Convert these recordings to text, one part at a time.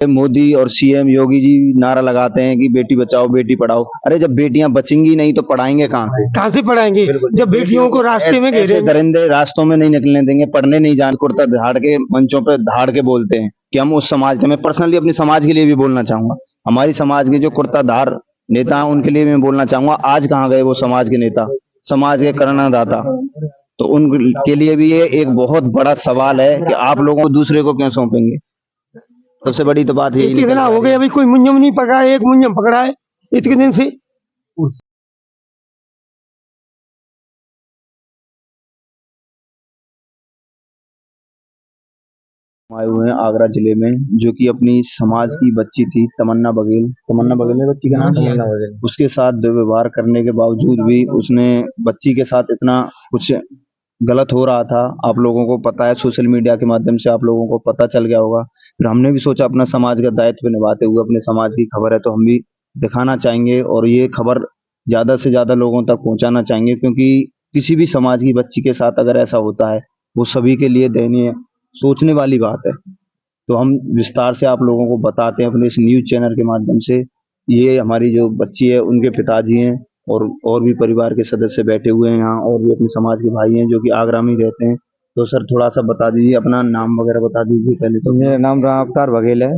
मोदी और सीएम योगी जी नारा लगाते हैं कि बेटी बचाओ बेटी पढ़ाओ। अरे जब बेटियां बचेंगी नहीं तो पढ़ाएंगे कहाँ से पढ़ाएंगे जब बेटियों को रास्ते में ऐसे घेरेंगे। दरिंदे रास्तों में नहीं निकलने देंगे, पढ़ने नहीं जाने, कुर्ता धाड़ के मंचों पे धाड़ के बोलते हैं कि हम उस समाज के, मैं पर्सनली अपने समाज के लिए भी बोलना चाहूंगा, हमारी समाज के जो कुर्ता धार नेता हैं उनके लिए मैं बोलना चाहूंगा, आज कहाँ गए वो समाज के नेता, समाज के कर्णदाता। तो उनके लिए भी ये एक बहुत बड़ा सवाल है कि आप लोगों को दूसरे को क्यों सौंपेंगे। सबसे बड़ी तो बात यही इतने दिन निकल हो गए, अभी कोई मुंजम नहीं पकड़ा है, एक मुंजम पकड़ा है इतने दिन से। आए हुए हैं आगरा जिले में, जो कि अपनी समाज की बच्ची थी तमन्ना बघेल, तमन्ना बघेल है बच्ची का नाम, तमन्ना बघेल। उसके साथ दुर्व्यवहार करने के बावजूद भी उसने बच्ची के साथ इतना कुछ गलत हो रहा था, आप लोगों को पता है, सोशल मीडिया के माध्यम से आप लोगों को पता चल गया होगा। फिर हमने भी सोचा अपना समाज का दायित्व निभाते हुए, अपने समाज की खबर है तो हम भी दिखाना चाहेंगे और ये खबर ज्यादा से ज्यादा लोगों तक पहुंचाना चाहेंगे, क्योंकि किसी भी समाज की बच्ची के साथ अगर ऐसा होता है वो सभी के लिए दयनीय सोचने वाली बात है। तो हम विस्तार से आप लोगों को बताते हैं अपने इस न्यूज चैनल के माध्यम से। ये हमारी जो बच्ची है उनके पिताजी हैं और भी परिवार के सदस्य बैठे हुए हैं यहाँ, और भी अपने समाज के भाई हैं जो कि आगरा में ही रहते हैं। तो सर थोड़ा सा बता दीजिए, अपना नाम वगैरह बता दीजिए पहले तो। मेरा नाम राम अवतार बघेल है,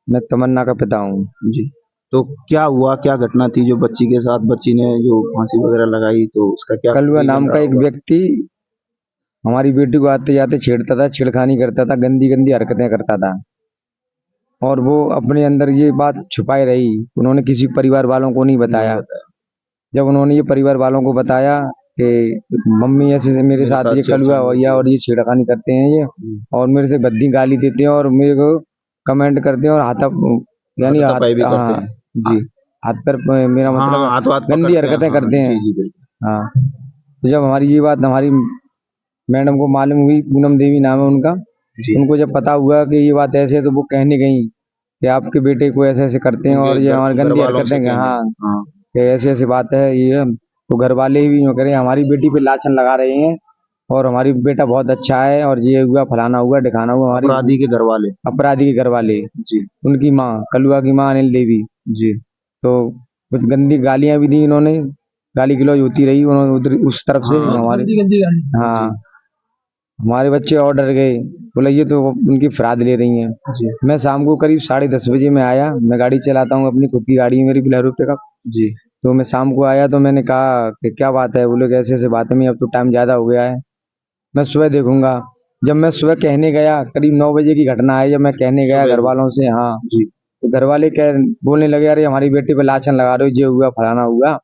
मैं तमन्ना का पिता हूँ। जी, तो क्या हुआ, क्या घटना थी जो बच्ची के साथ, बच्ची ने जो फांसी वगैरह लगाई, तो उसका क्या कलुआ नाम का एक होगा? व्यक्ति हमारी बेटी को आते जाते छेड़ता था, छेड़खानी करता था, गंदी गंदी हरकतें करता था, और वो अपने अंदर ये बात छुपाए रही। उन्होंने किसी परिवार वालों को नहीं बताया। जब उन्होंने ये परिवार वालों को बताया कि मम्मी ऐसे से मेरे साथ ये कलुआ हो गया और ये छेड़खानी करते हैं ये, और मेरे से भद्दी गाली देते हैं और मेरे को कमेंट करते हैं और यानी हाथापाई भी करते हाँ हैं। जी, हाथ पर मेरा मतलब हाथों हाथ गंदी पकड़ते हैं, हरकतें हाँ, करते हैं। जी जी बिल्कुल। हाँ, तो जब हमारी ये बात हमारी मैडम को मालूम हुई, पूनम देवी नाम है उनका, जी। उनको जब पता हुआ कि ये बात ऐसे है तो वो कहने गई कि आपके बेटे को ऐसे ऐसे करते हैं और ये हमारी गंदी हरकतें हैं। हाँ, हाँ, कि ऐसी ऐसी बात है ये, तो घर वाले भी यूँ करें हमारी बेटी पे लाछन लगा रहे हैं और हमारी बेटा बहुत अच्छा है और ये हुआ फलाना हुआ ढिकाना हुआ। हमारी अपराधी के घर वाले, अपराधी के घर वाले, जी उनकी माँ कलुआ की माँ अनिल देवी, जी, तो कुछ गंदी गालियां भी दी इन्होंने, गाली गलौज होती रही उन्होंने उधर उस तरफ से। हाँ, हमारे हाँ, हमारे बच्चे और डर गए, बोले ये तो उनकी फराद ले रही हैं। जी मैं शाम को करीब 10:30 बजे में आया, मैं गाड़ी चलाता हूँ, अपनी खुद की गाड़ी है मेरी बोलेरो पिकअप। जी, तो मैं शाम को आया तो मैंने कहा कि क्या बात है, बोले कैसे ऐसे बात है, मैं अब तो टाइम ज़्यादा हो गया है, मैं सुबह देखूंगा। जब मैं सुबह कहने गया, करीब 9 बजे की घटना है, जब मैं कहने गया सुबह घर को, वालों से, हाँ, जी, तो घर वाले कह बोलने लगे अरे हमारी बेटी पे लाछन लगा रहे हो, ये हुआ फलाना हुआ,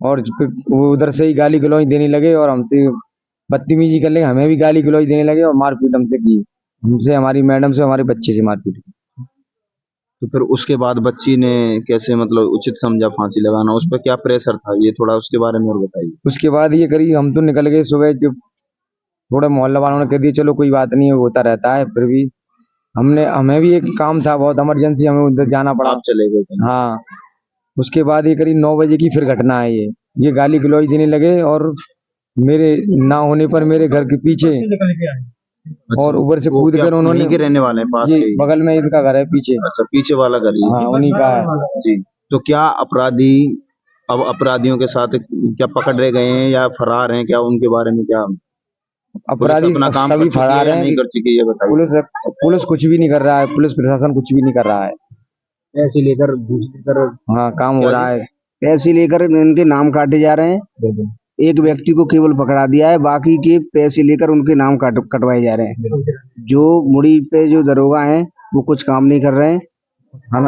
और फिर वो उधर से ही गाली गलौज देने लगे और हमसे बदतमीजी कर लगे, हमें भी गाली गलौज देने लगे और मारपीट हमसे की, हमसे, हमारी मैडम से, हमारे बच्चे से मारपीट की। तो फिर उसके बाद बच्ची ने कैसे मतलब उचित समझा फांसी लगाना, उस पर क्या प्रेशर था, ये थोड़ा उसके बारे में और बताइए। उसके बाद ये करीब हम तो निकल गए सुबह, जब थोड़ा मोहल्ला वालों ने कह दिया चलो कोई बात नहीं है, होता रहता है, फिर भी हमें भी एक काम था, बहुत इमरजेंसी, हमें उधर जाना पड़ा। आप चले गए थे? हाँ, उसके बाद ये करीब 9 बजे की फिर घटना है ये गाली गलौज देने लगे और मेरे ना होने पर मेरे घर के पीछे और ऊपर से वो कूद क्या कर उन्होंने, वहीं के रहने वाले हैं, पास ये के ही? बगल में इनका घर है पीछे। अच्छा, पीछे वाला घर ही हाँ, है। उन्हीं का है। जी, तो क्या अपराधी अब अपराधियों के साथ क्या पकड़ रहे गए हैं या फरार हैं, क्या उनके बारे में क्या पुलिस अपराधी अपना काम सभी कर चुकी है फरार या हैं। नहीं कर चुकी है, ये बताइए। पुलिस पुलिस कुछ भी नहीं कर रहा है, पुलिस प्रशासन कुछ भी नहीं कर रहा है। पैसे लेकर घूस लेकर हाँ, काम हो क्या रहा जी? है। पैसे लेकर इनके नाम काटे जा रहे हैं। एक व्यक्ति को केवल पकड़ा दिया है, बाकी के पैसे लेकर उनके नाम कटवाए जा रहे हैं। जो मुड़ी पे जो दरोगा हैं वो कुछ काम नहीं कर रहे हैं।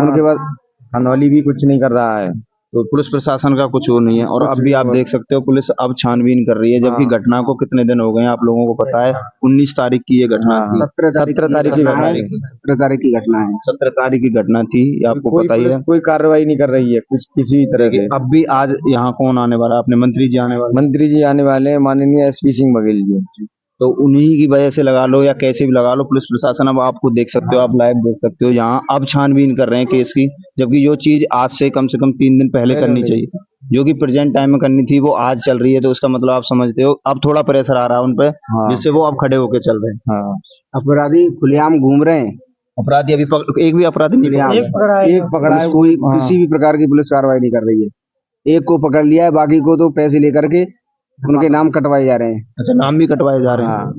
उनके बाद खनौली भी कुछ नहीं कर रहा है। तो पुलिस प्रशासन का कुछ वो नहीं है, और अब भी आप देख सकते हो पुलिस अब छानबीन कर रही है, जबकि हाँ। घटना को कितने दिन हो गए हैं आप लोगों को पता है। 19 तारीख की ये घटना हाँ, थी। 17 तारीख की घटना है। 17 तारीख की घटना है। 17 तारीख की घटना थी, ये आपको कोई पता ही पुलिस है। कोई कार्रवाई नहीं कर रही है कुछ किसी भी तरह से। देखिए अब भी आज यहाँ कौन आने वाला है, अपने मंत्री जी आने वाले हैं। मंत्री जी आने वाले हैं, माननीय एसपी सिंह बघेल जी। तो उन्हीं की वजह से लगा लो या कैसे भी लगा लो, पुलिस प्रशासन अब आपको देख सकते हो, आप लाइव देख सकते हो, यहाँ अब छानबीन कर रहे हैं केस की, जबकि जो चीज आज से कम 3 दिन पहले करनी चाहिए, जो कि प्रेजेंट टाइम में करनी थी, वो आज चल रही है। तो उसका मतलब आप समझते हो अब थोड़ा प्रेशर आ रहा है उन पे, हाँ, जिससे वो अब खड़े होके चल रहे हैं। हाँ, अपराधी खुलेआम घूम रहे हैं। अपराधी अभी एक भी अपराधी नहीं पकड़ा? एक पकड़ा है। एक पकड़ा पुलिस है कोई हाँ। किसी भी प्रकार की पुलिस कार्रवाई नहीं कर रही है। एक को पकड़ लिया है, बाकी को तो पैसे लेकर के उनके नाम कटवाए जा रहे हैं। अच्छा, नाम भी कटवाए जा रहे हैं। हाँ,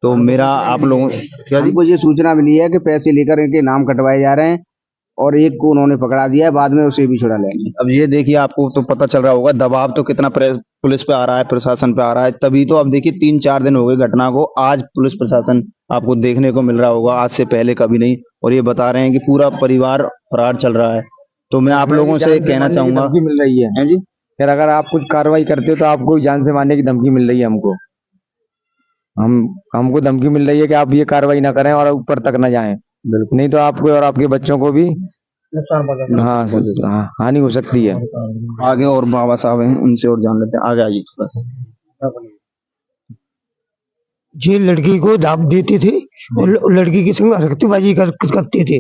तो मेरा आप लोगों क्या जी? हमको ये सूचना मिली है कि पैसे लेकर इनके नाम कटवाए जा रहे हैं और एक को उन्होंने पकड़ा दिया है, बाद में उसे भी छुड़ा लेंगे। अब ये देखिए, आपको तो पता चल रहा होगा दबाव तो कितना पुलिस पे आ रहा है, प्रशासन पे आ रहा है। तभी तो अब देखिए 3-4 दिन हो गए घटना को, आज पुलिस प्रशासन आपको देखने को मिल रहा होगा, आज से पहले कभी नहीं। और ये बता रहे हैं कि पूरा परिवार फरार चल रहा है। तो मैं आप लोगों से कहना चाहूंगा, धमकी मिल रही है हैं जी, फिर अगर आप कुछ कार्रवाई करते हो तो आपको जान से मारने की धमकी मिल रही है हमको। हमको धमकी मिल रही है कि आप ये कार्रवाई ना करें और ऊपर तक ना जाएं, नहीं तो आपको और आपके बच्चों को भी हाँ हानि हो सकती है। आगे और बाबा साहब हैं, उनसे और जान लेते हैं। आगे आइए थोड़ा सा। ये लड़की को दाब देते थे और लड़की के संग हरकतबाजी करते थे।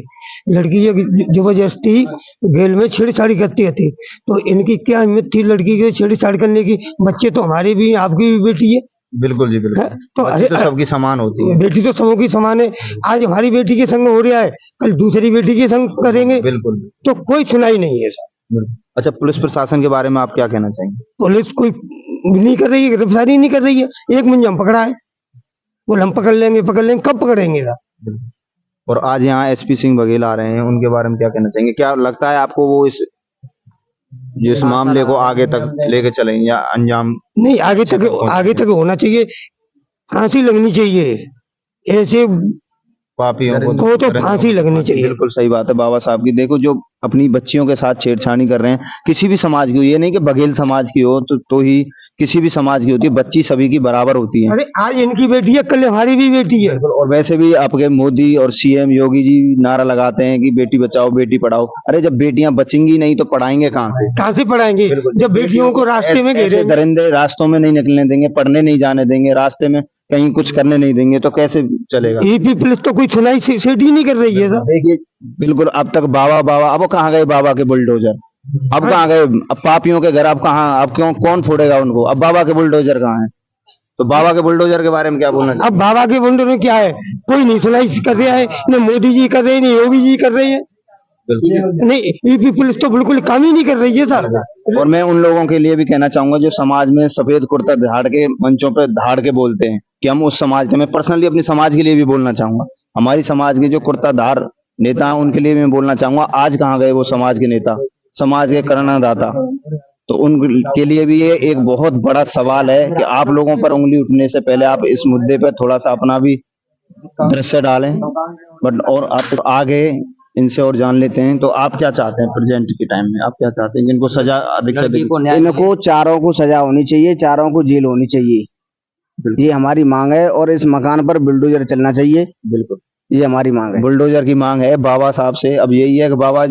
लड़की ये जबरदस्ती गेल में छेड़छाड़ी करते थे। तो इनकी क्या हिम्मत थी लड़की के छेड़छाड़ करने की? बच्चे तो हमारे भी हैं, आपकी भी बेटी है। बिल्कुल जी, बिल्कुल। तो बच्ची तो सबकी समान होती है। बेटी तो सबों की समान है। आज हमारी बेटी के संग हो रहा है, कल दूसरी बेटी के संग करेंगे, बिल्कुल। तो कोई सुनाई नहीं है सर। अच्छा, पुलिस प्रशासन के बारे में आप क्या कहना चाहेंगे? पुलिस कोई नहीं कर रही है, गिरफ्तारी नहीं कर रही है। एक मुंजम पकड़ा है, बोल हम पकड़ लेंगे, कब पकड़ेंगे सर? और आज यहाँ एसपी सिंह बघेल आ रहे हैं, उनके बारे में क्या कहना चाहेंगे? क्या लगता है आपको वो इस मामले को आगे तक लेके चलेंगे या अंजाम? नहीं, आगे तक होना चाहिए, फांसी लगनी चाहिए ऐसे पापियों को तो फांसी लगनी चाहिए। बिल्कुल सही बात है बाबा साहब की। देखो, जो अपनी बच्चियों के साथ छेड़छाड़ी कर रहे हैं, किसी भी समाज की हो, ये नहीं कि बघेल समाज की हो तो ही किसी भी समाज की होती है, बच्ची सभी की बराबर होती है। अरे आज इनकी बेटी है, कल हमारी भी बेटी है। और वैसे भी आपके मोदी और सीएम योगी जी नारा लगाते हैं कि बेटी बचाओ बेटी पढ़ाओ। अरे जब बेटियां बचेंगी नहीं तो पढ़ाएंगे कहाँ से? पढ़ाएंगे जब बेटियों को रास्ते में ऐसे घेरेंगे? दरिंदे रास्तों में नहीं निकलने देंगे, पढ़ने नहीं जाने देंगे, रास्ते में कहीं कुछ करने नहीं देंगे, तो कैसे चलेगा? यूपी पुलिस तो कोई सुनाई सेट ही नहीं कर रही है सर। देखिए, बिल्कुल अब तक बाबा अब कहाँ गए बाबा के बुलडोजर? अब कहाँ गए? अब पापियों के घर अब कहाँ? अब कौन फोड़ेगा उनको? अब बाबा के बुलडोजर कहाँ है? तो बाबा के बुलडोजर के बारे में क्या बोलना चाहिए? अब बाबा के बुलडोजर में क्या है? कोई नहीं सुनाई कर रहा है, न मोदी जी कर रहे हैं, न योगी जी कर रहे हैं। नहीं, यूपी पुलिस तो बिल्कुल काम ही नहीं कर रही है सर। और मैं उन लोगों के लिए भी कहना चाहूंगा जो समाज में सफेद कुर्ता धाड़ के मंचों पे धाड़ के बोलते हैं कि हम उस समाज के, मैं पर्सनली अपनी समाज के लिए भी बोलना चाहूंगा, हमारी समाज के जो कुर्ताधार नेता हैं उनके लिए मैं बोलना चाहूंगा, आज कहाँ गए वो समाज के नेता, समाज के करणादाता? तो उनके लिए भी ये एक बहुत बड़ा सवाल है कि आप लोगों पर उंगली उठने से पहले आप इस मुद्दे पर थोड़ा सा अपना भी दृश्य डालें। बट और आप आगे इनसे और जान लेते हैं। तो आप क्या चाहते हैं प्रेजेंट के टाइम में? आप क्या चाहते हैं कि इनको सजा अधिक से अधिक? इनको चारों को सजा होनी चाहिए, चारों को जेल होनी चाहिए, ये हमारी मांग है। और इस मकान पर बुलडोजर चलना चाहिए, बिल्कुल, ये हमारी मांग है। बुलडोजर की मांग है बाबा साहब से। अब यही है कि बाबा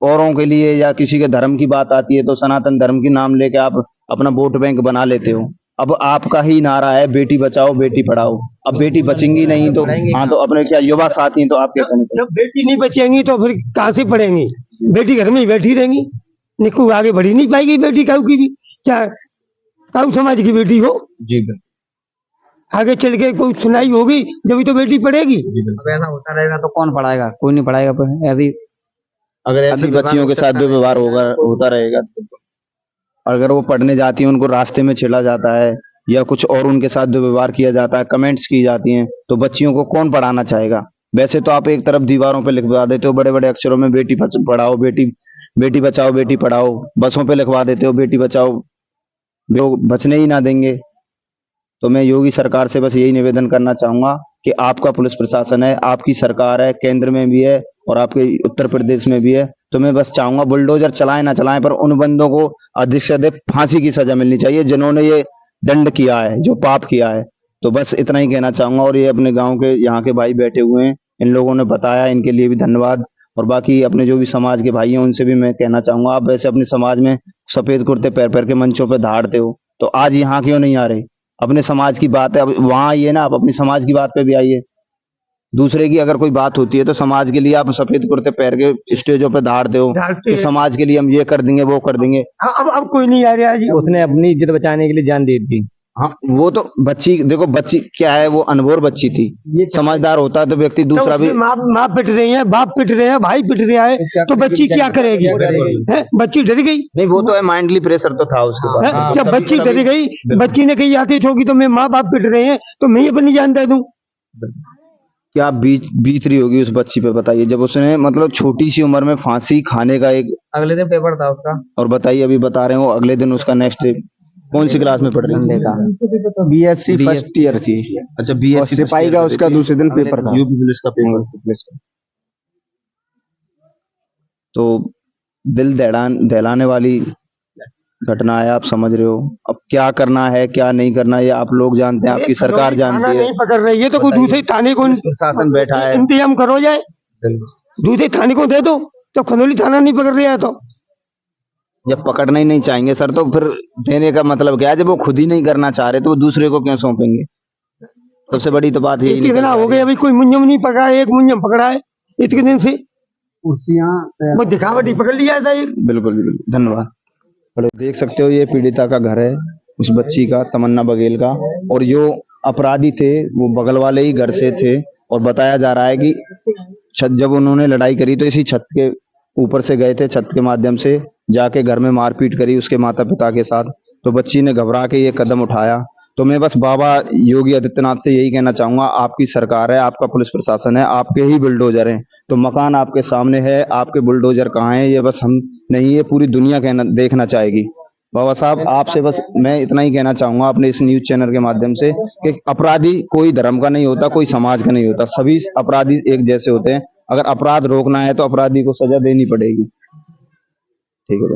औरों के लिए या किसी के धर्म की बात आती है तो सनातन धर्म की नाम लेके आप अपना वोट बैंक बना लेते हो। अब आपका ही नारा है बेटी बचाओ बेटी पढ़ाओ। अब बेटी बचेंगी नहीं तो हाँ, तो अपने क्या युवा साथी हैं, तो आप क्या कहना चाहिए? जब बेटी नहीं बचेंगी तो फिर कहाँ से पढ़ेंगी? बेटी घर में ही बैठी रहेंगी, निकू आगे बढ़ी नहीं पाएगी बेटी काऊ की भी, चाहे काऊ समाज की बेटी हो। जी बिल्कुल, आगे चल के कोई सुनाई होगी जब तो बेटी पढ़ेगी। अब ऐसा होता रहेगा तो कौन पढ़ाएगा? कोई नहीं पढ़ाएगा। पर ऐसी अगर ऐसी बच्चियों के साथ दुर्व्यवहार होता रहेगा, अगर वो पढ़ने जाती हैं उनको रास्ते में छेड़ा जाता है या कुछ और उनके साथ दुर्व्यवहार किया जाता है, कमेंट्स की जाती हैं, तो बच्चियों को कौन पढ़ाना चाहेगा? वैसे तो आप एक तरफ दीवारों पे लिखवा देते हो बड़े बड़े अक्षरों में बेटी पढ़ाओ बेटी बचाओ बेटी पढ़ाओ, बसों पे लिखवा देते हो बेटी बचाओ, लोग बचने ही ना देंगे। तो मैं योगी सरकार से बस यही निवेदन करना चाहूंगा कि आपका पुलिस प्रशासन है, आपकी सरकार है, केंद्र में भी है और आपके उत्तर प्रदेश में भी है। तो मैं बस चाहूंगा बुलडोजर चलाएं ना चलाएं, पर उन बंदों को अधिक से अधिक फांसी की सजा मिलनी चाहिए जिन्होंने ये दंड किया है, जो पाप किया है। तो बस इतना ही कहना चाहूंगा। और ये अपने गांव के यहाँ के भाई बैठे हुए हैं, इन लोगों ने बताया, इनके लिए भी धन्यवाद। और बाकी अपने जो भी समाज के भाई हैं उनसे भी मैं कहना चाहूंगा, आप वैसे अपने समाज में सफेद कुर्ते पैर के मंचों पे धाड़ते हो, तो आज यहाँ क्यों नहीं आ रहे? अपने समाज की बात है, अब वहां आइए ना, आप अपनी समाज की बात पे भी आइए। दूसरे की अगर कोई बात होती है तो समाज के लिए आप सफेद कुर्ते पैर के स्टेजों पे धाड़ते हो, तो समाज के लिए हम ये कर देंगे वो कर देंगे। अब कोई नहीं आ रहा जी। उसने अपनी इज्जत बचाने के लिए जान दे दी। हाँ वो तो बच्ची देखो, बच्ची क्या है, वो अनभोर बच्ची थी, समझदार होता तो व्यक्ति तो दूसरा भी। उसमें माँ पिट रही है, बाप पिट रहे हैं, भाई पिट रहा है, तो बच्ची क्या करेगी? है बच्ची डर गई नहीं वो तो है, माइंडली प्रेशर तो था उसके पास। है? तो जब तभी- बच्ची डर तभी- गई, बच्ची ने कही आती ठोकी तो मैं माँ बाप पिट रहे हैं तो मैं अपनी जान दे दूं। क्या बीत रही होगी उस बच्ची पे, बताइए, जब उसने मतलब छोटी सी उम्र में फांसी खाने का एक, अगले दिन पेपर था उसका और बताइए अभी बता रहे हो अगले दिन उसका नेक्स्ट डे, कौन सी क्लास में पढ़ रही संडे है? का बीएससी फर्स्ट ईयर थी अच्छा और बीएससी सिपाही का उसका दूसरे दिन पेपर था। यूपी पुलिस का पेपर। तो दिल दहलाने वाली घटना है, आप समझ रहे हो। अब क्या करना है क्या नहीं करना ये आप लोग जानते हैं, आपकी सरकार जानती है, नहीं पकड़ रही है तो कोई बताइए। दूसरे थाने को प्रशासन बैठा है। इंतजाम करो जाए, दूसरे थाने को दे दो। तो खनौली थाना नहीं पकड़ रहा है तो जब पकड़ना ही नहीं चाहेंगे सर तो फिर देने का मतलब क्या है? जब वो खुद ही नहीं करना चाह रहे तो वो दूसरे को क्यों सौंपेंगे? सबसे बड़ी तो बात यही कितना हो गया, अभी कोई मुंजम नहीं पकड़ा है, एक मुंजम पकड़ा है इतने दिन से, वो दिखावटी पकड़ लिया था एक। बिल्कुल बिल्कुल, धन्यवाद। देख सकते हो ये पीड़िता का घर है, उस बच्ची का, तमन्ना बघेल का, और जो अपराधी थे वो बगल वाले ही घर से थे, और बताया जा रहा है कि छत, जब उन्होंने लड़ाई करी तो इसी छत के ऊपर से गए थे, छत के माध्यम से जाके घर में मारपीट करी उसके माता पिता के साथ। तो बच्ची ने घबरा के ये कदम उठाया। तो मैं बस बाबा योगी आदित्यनाथ से यही कहना चाहूंगा, आपकी सरकार है, आपका पुलिस प्रशासन है, आपके ही बुलडोजर हैं, तो मकान आपके सामने है, आपके बुलडोजर कहाँ हैं ये बस हम नहीं, ये पूरी दुनिया कहना देखना चाहेगी। बाबा साहब आपसे बस मैं इतना ही कहना चाहूंगा अपने इस न्यूज चैनल के माध्यम से कि अपराधी कोई धर्म का नहीं होता, कोई समाज का नहीं होता, सभी अपराधी एक जैसे होते हैं। अगर अपराध रोकना है तो अपराधी को सजा देनी पड़ेगी। ठीक है।